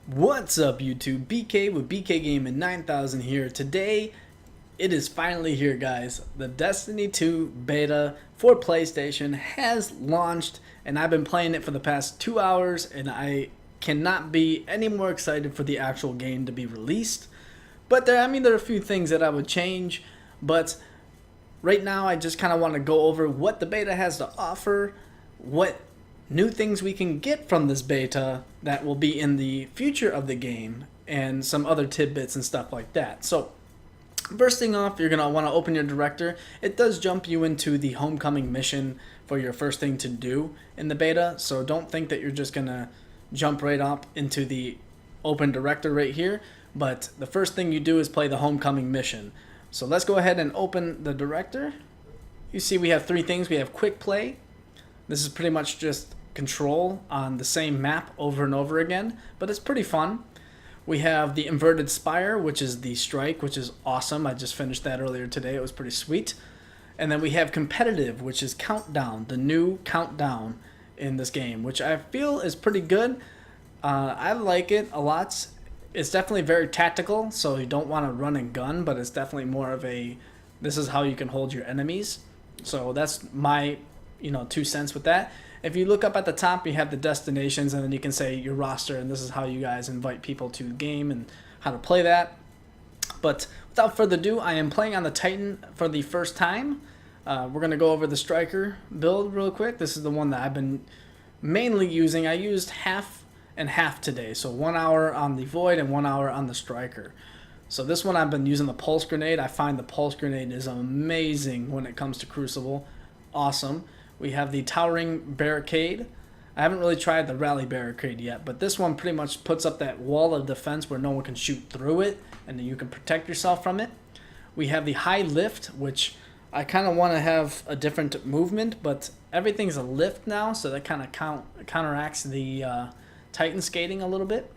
What's up YouTube? BK with BK Gaming 9000 here. Today, it is finally here guys. The Destiny 2 beta for PlayStation has launched and I've been playing it for the past 2 hours and I cannot be any more excited for the actual game to be released. But there are a few things that I would change, but right now I just kind of want to go over what the beta has to offer, what new things we can get from this beta that will be in the future of the game, and some other tidbits and stuff like that. So first thing off, you're going to want to open your director. It does jump you into the homecoming mission for your first thing to do in the beta, so don't think that you're just going to jump right up into the open director right here, but the first thing you do is play the homecoming mission. So let's go ahead and open the director. You see we have three things. We have quick play. This is pretty much just control on the same map over and over again, but it's pretty fun. We have the inverted spire, which is the strike, which is awesome. I just finished that earlier today. It was pretty sweet. And then we have competitive, which is countdown, the new countdown in this game, which I feel is pretty good. I like it a lot. It's definitely very tactical, so you don't want to run and gun, but it's definitely more of a, this is how you can hold your enemies. So that's my 2 cents with that. If you look up at the top, you have the destinations, and then you can say your roster, and this is how you guys invite people to the game and how to play that. But without further ado, I am playing on the Titan for the first time. We're going to go over the striker build real quick. This is the one that I've been mainly using. I used half and half today, so 1 hour on the Void and 1 hour on the striker. So this one I've been using the pulse grenade. I find the pulse grenade is amazing when it comes to Crucible. Awesome. We have the towering barricade. I haven't really tried the rally barricade yet, but this one pretty much puts up that wall of defense where no one can shoot through it and then you can protect yourself from it. We have the high lift, which I kind of want to have a different movement, but everything's a lift now, so that kind of counteracts the Titan skating a little bit.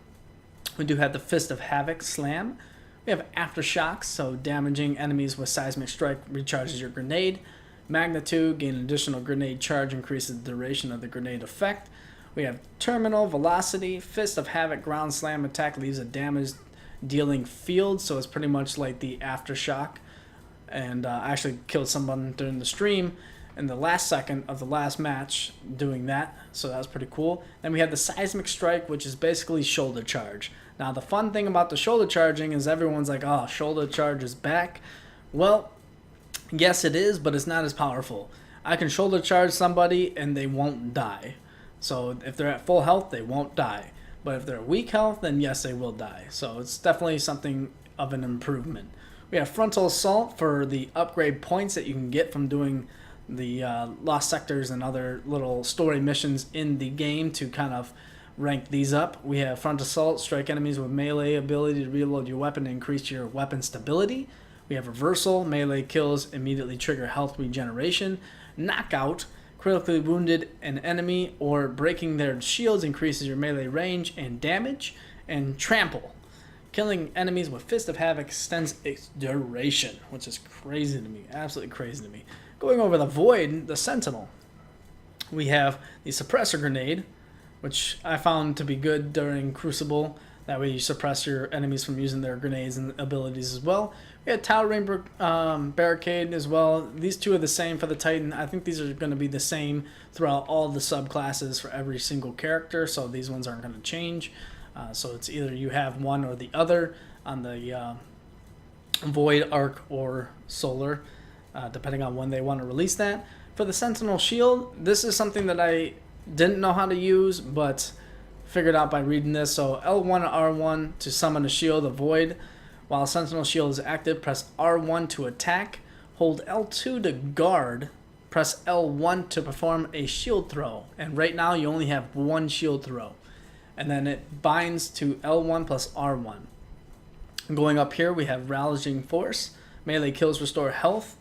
We do have the Fist of Havoc slam. We have aftershocks, so damaging enemies with seismic strike recharges your grenade. Magnitude, gain additional grenade charge, increases the duration of the grenade effect. We have terminal velocity. Fist of Havoc ground slam attack leaves a damage dealing field, so it's pretty much like the aftershock. And I actually killed someone during the stream in the last second of the last match doing that, so that was pretty cool. Then we have the seismic strike, which is basically shoulder charge. Now the fun thing about the shoulder charging is everyone's like, oh, shoulder charge is back. Well, yes it is, but it's not as powerful. I can shoulder charge somebody and they won't die. So if they're at full health, they won't die. But if they're at weak health, then yes, they will die. So it's definitely something of an improvement. We have frontal assault for the upgrade points that you can get from doing the lost sectors and other little story missions in the game to kind of rank these up. We have front assault, strike enemies with melee ability to reload your weapon and increase your weapon stability. We have reversal, melee kills immediately trigger health regeneration. Knockout, critically wounded an enemy or breaking their shields increases your melee range and damage. And trample, killing enemies with Fist of Havoc extends its duration, which is crazy to me, absolutely crazy to me. Going over the Void, the Sentinel, we have the suppressor grenade, which I found to be good during Crucible. That way you suppress your enemies from using their grenades and abilities as well. We had towering barricade as well. These two are the same for the Titan. I think these are going to be the same throughout all the subclasses for every single character, so these ones aren't going to change. So it's either you have one or the other on the Void, Arc, or Solar, depending on when they want to release that. For the Sentinel Shield, this is something that I didn't know how to use, but figured out by reading this. So L1 and R1 to summon a shield, a Void. While Sentinel Shield is active, press R1 to attack. Hold L2 to guard. Press L1 to perform a shield throw. And right now you only have one shield throw. And then it binds to L1 plus R1. Going up here, we have Ravaging Force. Melee kills restore health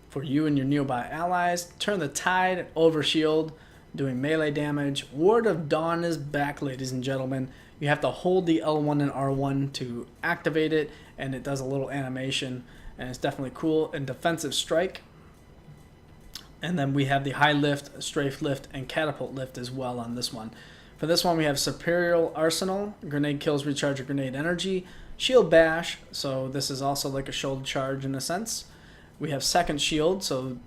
for you and your nearby allies. Turn the Tide over shield, doing melee damage. Ward of Dawn is back, ladies and gentlemen. You have to hold the L1 and R1 to activate it, and it does a little animation, and it's definitely cool. And defensive strike. And then we have the high lift, strafe lift, and catapult lift as well on this one. For this one, we have Superior Arsenal, grenade kills, recharge your grenade energy, shield bash, so this is also like a shoulder charge in a sense. We have second shield, so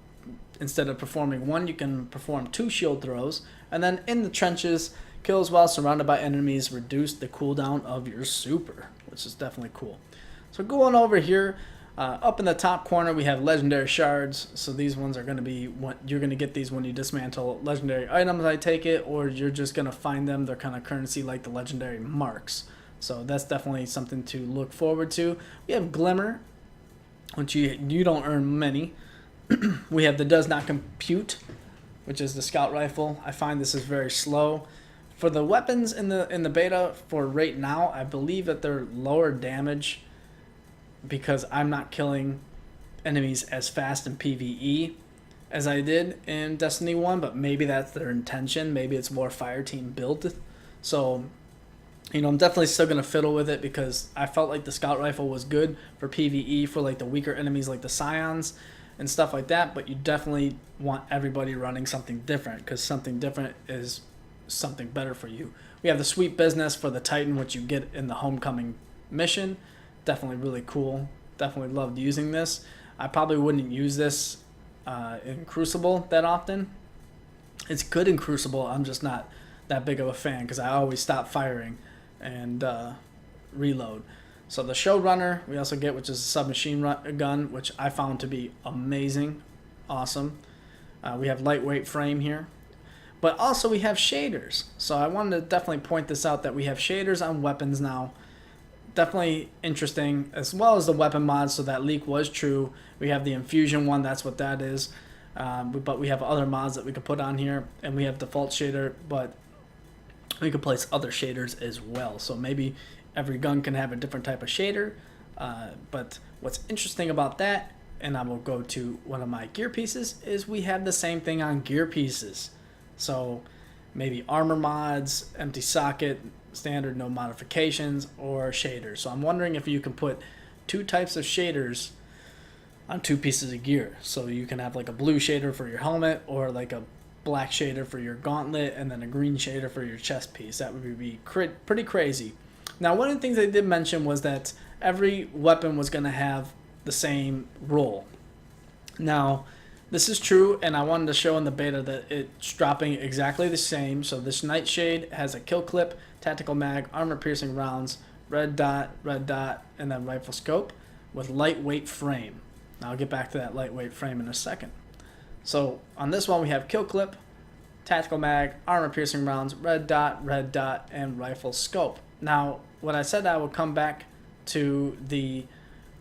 instead of performing one, you can perform 2 shield throws. And then in the trenches, kills while surrounded by enemies, reduce the cooldown of your super, which is definitely cool. So going over here, up in the top corner, we have legendary shards. So these ones are going to be what you're going to get these when you dismantle legendary items, I take it, or you're just going to find them. They're kind of currency like the legendary marks. So that's definitely something to look forward to. We have Glimmer, which you don't earn many. We have the Does Not Compute, which is the scout rifle. I find this is very slow. For the weapons in the beta for right now, I believe that they're lower damage because I'm not killing enemies as fast in PvE as I did in Destiny 1, but maybe that's their intention. Maybe it's more Fireteam built. So, you know, I'm definitely still going to fiddle with it because I felt like the scout rifle was good for PvE for like the weaker enemies like the Scions and stuff like that, but you definitely want everybody running something different because something different is something better for you. We have the Sweet Business for the Titan, which you get in the Homecoming mission. Definitely really cool. Definitely loved using this. I probably wouldn't use this in Crucible that often. It's good in Crucible. I'm just not that big of a fan because I always stop firing and reload. So the Showrunner we also get, which is a submachine gun, which I found to be amazing, awesome. We have lightweight frame here. But also we have shaders. So I wanted to definitely point this out that we have shaders on weapons now. Definitely interesting, as well as the weapon mods, so that leak was true. We have the infusion one, that's what that is. But we have other mods that we could put on here, and we have default shader, but we could place other shaders as well. So maybe every gun can have a different type of shader. But what's interesting about that, and I will go to one of my gear pieces, is we have the same thing on gear pieces. So maybe armor mods, empty socket, standard, no modifications, or shaders. So I'm wondering if you can put 2 types of shaders on 2 pieces of gear. So you can have like a blue shader for your helmet, or like a black shader for your gauntlet, and then a green shader for your chest piece. That would be pretty crazy. Now, one of the things they did mention was that every weapon was going to have the same role. Now, this is true, and I wanted to show in the beta that it's dropping exactly the same. So this Nightshade has a kill clip, tactical mag, armor-piercing rounds, red dot, and then rifle scope with lightweight frame. Now I'll get back to that lightweight frame in a second. So on this one we have kill clip, tactical mag, armor-piercing rounds, red dot, and rifle scope. Now, when I said I would come back to the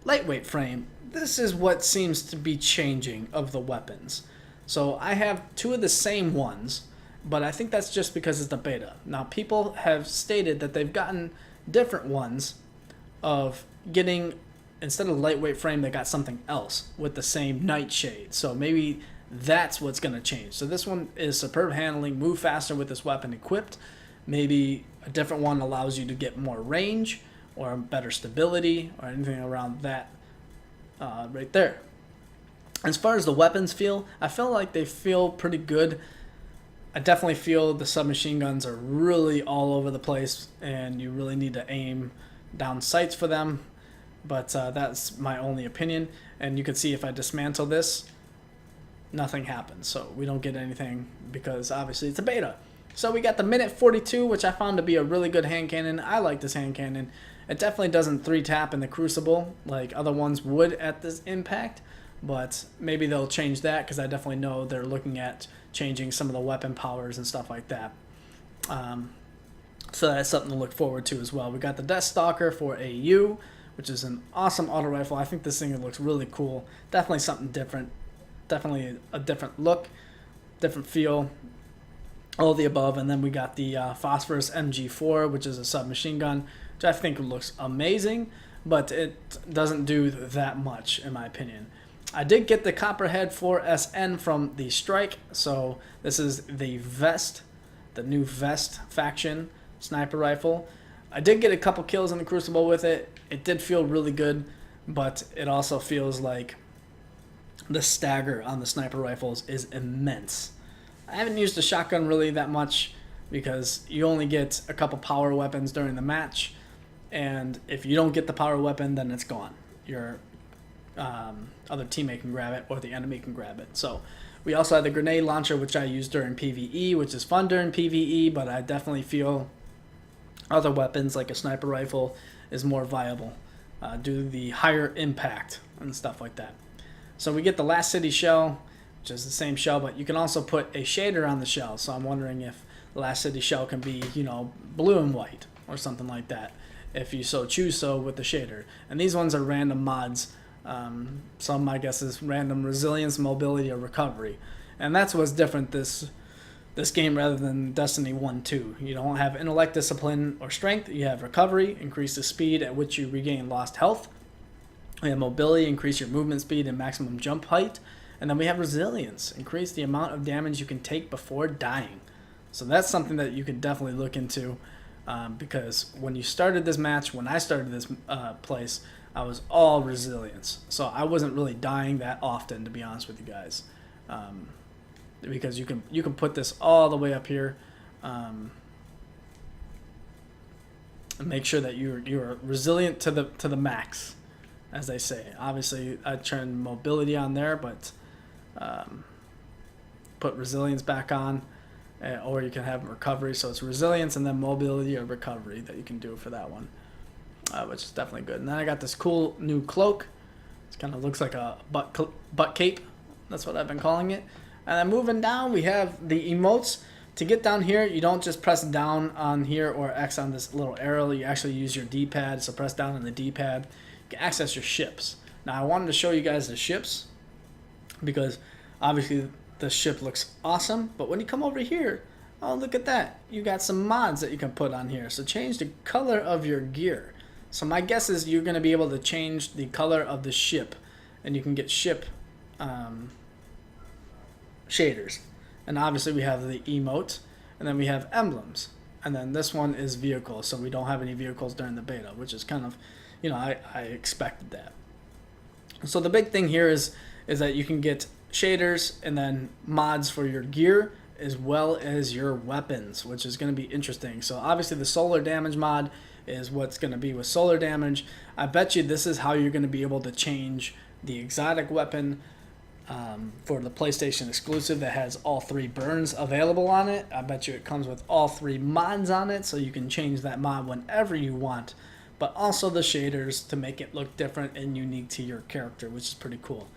lightweight frame, this is what seems to be changing of the weapons. So I have 2 of the same ones, but I think that's just because it's the beta. Now, people have stated that they've gotten different ones of getting, instead of lightweight frame, they got something else with the same Nightshade. So maybe that's what's going to change. So this one is superb handling, move faster with this weapon equipped. Maybe a different one allows you to get more range or better stability or anything around that right there. As far as the weapons feel, I feel like they feel pretty good. I definitely feel the submachine guns are really all over the place, and you really need to aim down sights for them. But that's my only opinion. And you can see if I dismantle this, nothing happens. So we don't get anything because obviously it's a beta. So we got the Minute 42, which I found to be a really good hand cannon. I like this hand cannon. It definitely doesn't 3-tap in the Crucible like other ones would at this impact. But maybe they'll change that because I definitely know they're looking at changing some of the weapon powers and stuff like that. So that's something to look forward to as well. We got the Death Stalker for AU, which is an awesome auto rifle. I think this thing looks really cool. Definitely something different. Definitely a different look, different feel, all the above. And then we got the Phosphorus MG4, which is a submachine gun, which I think looks amazing, but it doesn't do that much in my opinion. I did get the Copperhead 4SN from the Strike, so this is the Vest, the new Vest faction sniper rifle. I did get a couple kills in the Crucible with it. It did feel really good, but it also feels like the stagger on the sniper rifles is immense. I haven't used the shotgun really that much, because you only get a couple power weapons during the match, and if you don't get the power weapon, then it's gone. Your other teammate can grab it, or the enemy can grab it. So we also have the grenade launcher, which I use during PvE, which is fun during PvE, but I definitely feel other weapons like a sniper rifle is more viable due to the higher impact and stuff like that. So we get the Last City shell, which is the same shell, but you can also put a shader on the shell. So I'm wondering if the Last City shell can be, you know, blue and white or something like that, if you so choose so with the shader. And these ones are random mods. Some, I guess, is random resilience, mobility, or recovery. And that's what's different this game rather than Destiny 1-2. You don't have intellect, discipline, or strength. You have recovery, increase the speed at which you regain lost health. We have mobility, increase your movement speed and maximum jump height. And then we have resilience, increase the amount of damage you can take before dying. So that's something that you can definitely look into, because when you started this match, when I started this place, I was all resilience. So I wasn't really dying that often, to be honest with you guys. Because you can put this all the way up here, and make sure that you're resilient to the max, as they say. Obviously, I turned mobility on there, but put resilience back on, or you can have recovery. So it's resilience and then mobility or recovery that you can do for that one, which is definitely good. And then I got this cool new cloak. It kind of looks like a butt cape. That's what I've been calling it. And then moving down, we have the emotes. To get down here, you don't just press down on here or X on this little arrow. You actually use your D-pad. So press down on the D-pad. You can access your ships. Now I wanted to show you guys the ships, because obviously the ship looks awesome, but when you come over here, oh, look at that, you got some mods that you can put on here. So change the color of your gear. So my guess is you're going to be able to change the color of the ship, and you can get ship shaders. And obviously we have the emote, and then we have emblems, and then this one is vehicles. So we don't have any vehicles during the beta, which is kind of, you know, I expected that. So the big thing here is that you can get shaders and then mods for your gear as well as your weapons, which is going to be interesting. So obviously the solar damage mod is what's going to be with solar damage. I bet you this is how you're going to be able to change the exotic weapon for the PlayStation exclusive that has all 3 burns available on it. I bet you it comes with all 3 mods on it, so you can change that mod whenever you want, but also the shaders to make it look different and unique to your character, which is pretty cool.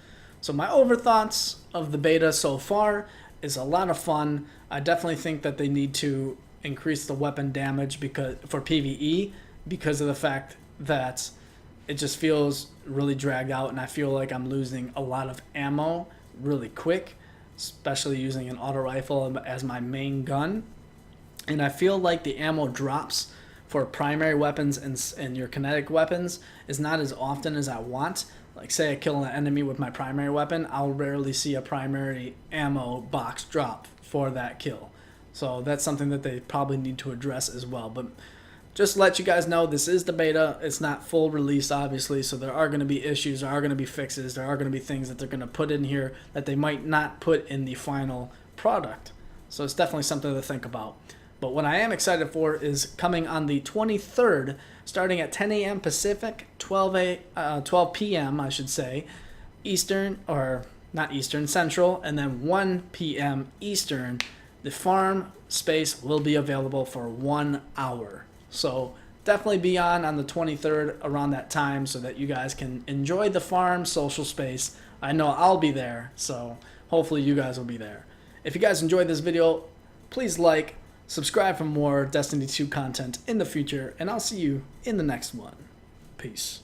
So my overthoughts of the beta so far is a lot of fun. I definitely think that they need to increase the weapon damage for PvE, because of the fact that it just feels really dragged out, and I feel like I'm losing a lot of ammo really quick, especially using an auto rifle as my main gun. And I feel like the ammo drops for primary weapons and your kinetic weapons is not as often as I want. Like, say I kill an enemy with my primary weapon, I'll rarely see a primary ammo box drop for that kill. So that's something that they probably need to address as well. But just to let you guys know, this is the beta. It's not full release, obviously, so there are going to be issues, there are going to be fixes, there are going to be things that they're going to put in here that they might not put in the final product. So it's definitely something to think about. But what I am excited for is coming on the 23rd, starting at 10 a.m. Pacific, 12 p.m. I should say, Eastern, or not Eastern, Central, and then 1 p.m. Eastern. The farm space will be available for 1 hour. So definitely be on the 23rd around that time, so that you guys can enjoy the farm social space. I know I'll be there, so hopefully you guys will be there. If you guys enjoyed this video, please like, subscribe for more Destiny 2 content in the future, and I'll see you in the next one. Peace.